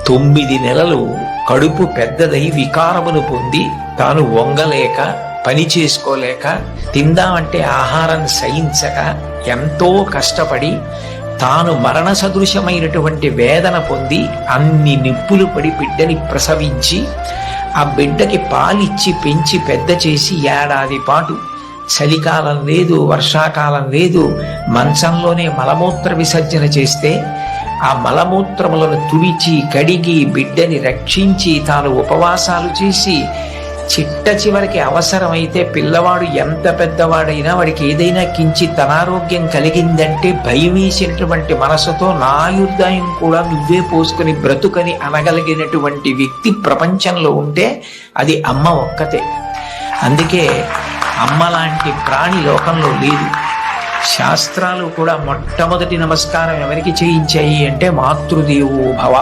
9 నెలలు కడుపు పెద్దదై వికారమును పొంది తాను వంగలేక పని చేసుకోలేక తిందామంటే ఆహారం సహించక ఎంతో కష్టపడి తాను మరణ సదృశమైనటువంటి వేదన పొంది అన్ని నిప్పులు పడి బిడ్డని ప్రసవించి ఆ బిడ్డకి పాలిచ్చి పెంచి పెద్ద చేసి ఏడాది పాటు చలికాలం లేదు, వర్షాకాలం లేదు, మంచంలోనే మలమూత్ర విసర్జన చేస్తే ఆ మలమూత్రములను తుడిచి కడిగి బిడ్డని రక్షించి తాను ఉపవాసాలు చేసి చిట్ట చివరికి అవసరమైతే పిల్లవాడు ఎంత పెద్దవాడైనా వాడికి ఏదైనా కించిత్ అనారోగ్యం కలిగిందంటే భయం వేసినటువంటి మనసుతో నా ఆయుర్దాయం కూడా నువ్వే పోసుకొని బ్రతుకని అనగలిగినటువంటి వ్యక్తి ప్రపంచంలో ఉంటే అది అమ్మ ఒక్కతే. అందుకే అమ్మ లాంటి ప్రాణి లోకంలో లేదు. శాస్త్రాలు కూడా మొట్టమొదటి నమస్కారం ఎవరికి చేయించాయి అంటే మాతృదేవో భవ.